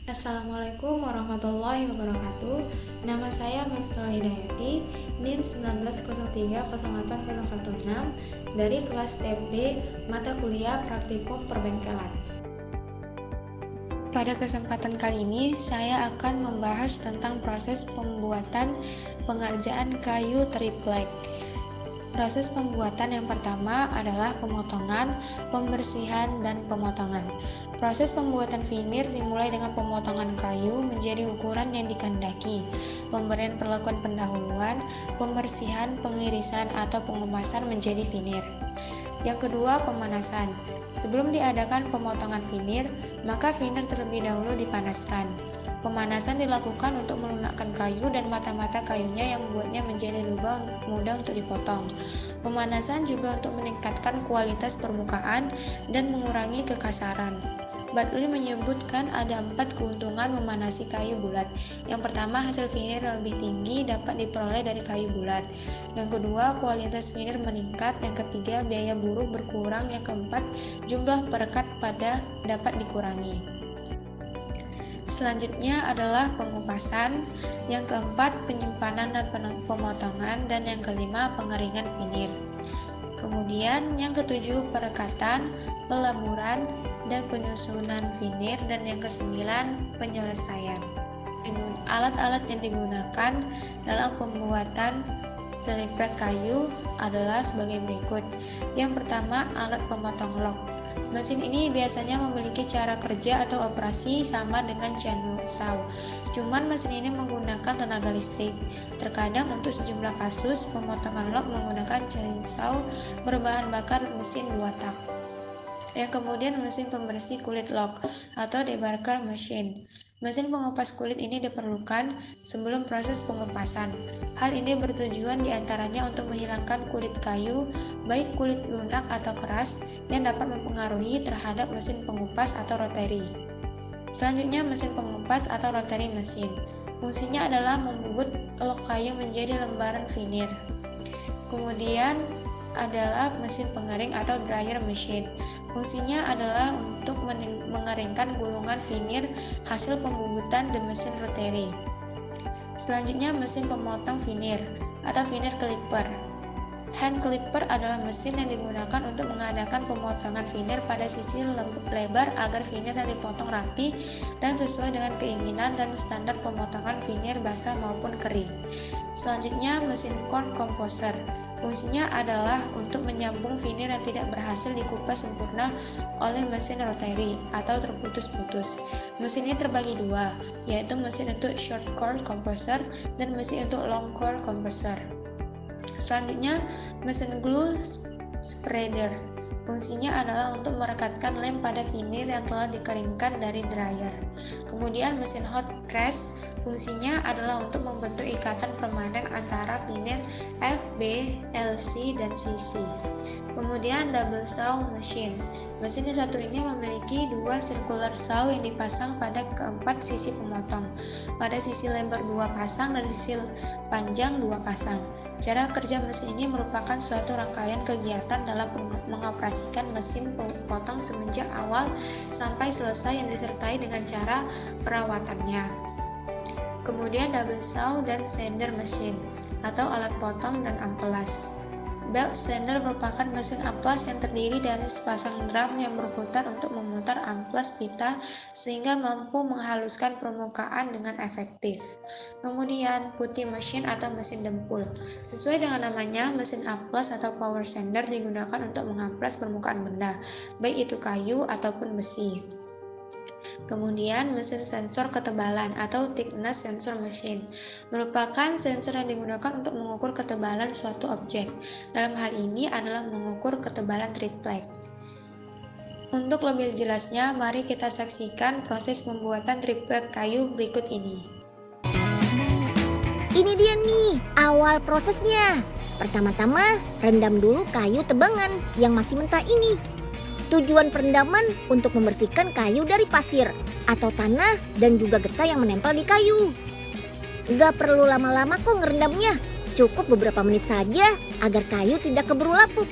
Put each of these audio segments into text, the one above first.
Assalamualaikum warahmatullahi wabarakatuh. Nama saya Miftah Hidayati, NIM 19030816 dari kelas TP mata kuliah Praktikum Perbengkelan. Pada kesempatan kali ini, saya akan membahas tentang proses pembuatan pengerjaan kayu triplek. Proses pembuatan yang pertama adalah pemotongan, pembersihan, dan pemotongan. Proses pembuatan vinir dimulai dengan pemotongan kayu menjadi ukuran yang dikehendaki, pemberian perlakuan pendahuluan, pembersihan, pengirisan, atau pengupasan menjadi vinir. Yang kedua, pemanasan. Sebelum diadakan pemotongan vinir, maka vinir terlebih dahulu dipanaskan. Pemanasan dilakukan untuk melunakkan kayu dan mata-mata kayunya yang membuatnya menjadi lubang mudah untuk dipotong. Pemanasan juga untuk meningkatkan kualitas permukaan dan mengurangi kekasaran. Badli menyebutkan ada 4 keuntungan memanasi kayu bulat. Yang pertama, hasil vinir lebih tinggi dapat diperoleh dari kayu bulat. Yang kedua, kualitas vinir meningkat. Yang ketiga, biaya buruh berkurang. Yang keempat, jumlah perekat pada dapat dikurangi. Selanjutnya adalah pengupasan, yang keempat penyimpanan dan pemotongan, dan yang kelima pengeringan vinir. Kemudian yang ketujuh perekatan, pelaburan, dan penyusunan vinir, dan yang kesembilan penyelesaian. Alat-alat yang digunakan dalam pembuatan triplek kayu adalah sebagai berikut. Yang pertama, alat pemotong log. Mesin ini biasanya memiliki cara kerja atau operasi sama dengan chainsaw. Cuman mesin ini menggunakan tenaga listrik. Terkadang untuk sejumlah kasus, pemotongan log menggunakan chainsaw berbahan bakar mesin 2 tak. Yang kemudian mesin pembersih kulit log atau debarker machine. Mesin pengupas kulit ini diperlukan sebelum proses pengupasan. Hal ini bertujuan diantaranya untuk menghilangkan kulit kayu, baik kulit lunak atau keras, yang dapat mempengaruhi terhadap mesin pengupas atau rotary. Selanjutnya, mesin pengupas atau rotary mesin. Fungsinya adalah membubut log kayu menjadi lembaran vinir. Kemudian adalah mesin pengering atau dryer machine. Fungsinya adalah untuk mengeringkan gulungan vinir hasil pembubutan di mesin rotary. Selanjutnya, mesin pemotong vinir atau vinir clipper. Hand clipper adalah mesin yang digunakan untuk mengadakan pemotongan vinir pada sisi lebar agar vinir yang dipotong rapi dan sesuai dengan keinginan dan standar pemotongan vinir basah maupun kering. Selanjutnya, mesin corn composer. Fungsinya adalah untuk menyambung vinir yang tidak berhasil dikupas sempurna oleh mesin rotary atau terputus-putus. Mesin ini terbagi dua, yaitu mesin untuk short core compressor dan mesin untuk long core compressor. Selanjutnya, mesin glue spreader. Fungsinya adalah untuk merekatkan lem pada vinir yang telah dikeringkan dari dryer. Kemudian mesin hot press, fungsinya adalah untuk membentuk ikatan permanen antara vinir F, B, LC, dan CC. Kemudian double saw machine. Mesin yang satu ini memiliki 2 circular saw yang dipasang pada keempat sisi pemotong. Pada sisi lebar 2 pasang dan sisi panjang 2 pasang. Cara kerja mesin ini merupakan suatu rangkaian kegiatan dalam mengoperasikan mesin potong semenjak awal sampai selesai yang disertai dengan cara perawatannya. Kemudian double saw dan sander machine atau alat potong dan amplas. Belt sander merupakan mesin amplas yang terdiri dari sepasang drum yang berputar untuk memutar amplas pita sehingga mampu menghaluskan permukaan dengan efektif. Kemudian putty machine atau mesin dempul. Sesuai dengan namanya, mesin amplas atau power sander digunakan untuk mengamplas permukaan benda, baik itu kayu ataupun besi. Kemudian mesin sensor ketebalan atau thickness sensor machine merupakan sensor yang digunakan untuk mengukur ketebalan suatu objek. Dalam hal ini adalah mengukur ketebalan triplek. Untuk lebih jelasnya, mari kita saksikan proses pembuatan triplek kayu berikut ini. Ini dia nih, awal prosesnya. Pertama-tama, rendam dulu kayu tebangan yang masih mentah ini. Tujuan perendaman untuk membersihkan kayu dari pasir atau tanah dan juga getah yang menempel di kayu. Gak perlu lama-lama kok ngerendamnya, cukup beberapa menit saja agar kayu tidak keburu lapuk.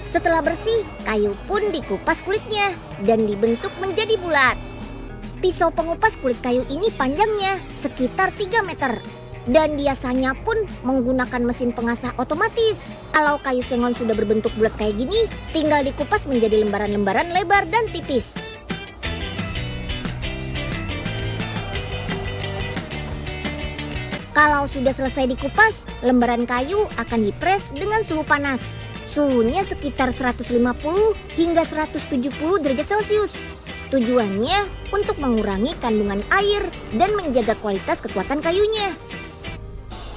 Setelah bersih, kayu pun dikupas kulitnya dan dibentuk menjadi bulat. Pisau pengupas kulit kayu ini panjangnya sekitar 3 meter. Dan biasanya pun menggunakan mesin pengasah otomatis. Kalau kayu sengon sudah berbentuk bulat kayak gini, tinggal dikupas menjadi lembaran-lembaran lebar dan tipis. Kalau sudah selesai dikupas, lembaran kayu akan dipres dengan suhu panas. Suhunya sekitar 150 hingga 170 derajat Celcius. Tujuannya untuk mengurangi kandungan air dan menjaga kualitas kekuatan kayunya.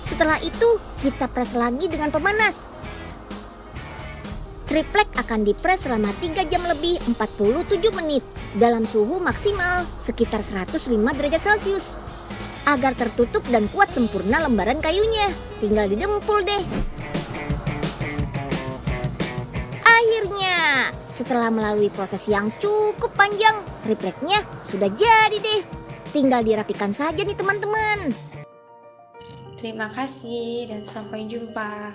Setelah itu, kita pres lagi dengan pemanas. Triplek akan dipres selama 3 jam lebih 47 menit dalam suhu maksimal sekitar 105 derajat Celcius. Agar tertutup dan kuat sempurna lembaran kayunya, tinggal didempul deh. Akhirnya, setelah melalui proses yang cukup panjang, tripleknya sudah jadi deh. Tinggal dirapikan saja nih teman-teman. Terima kasih dan sampai jumpa.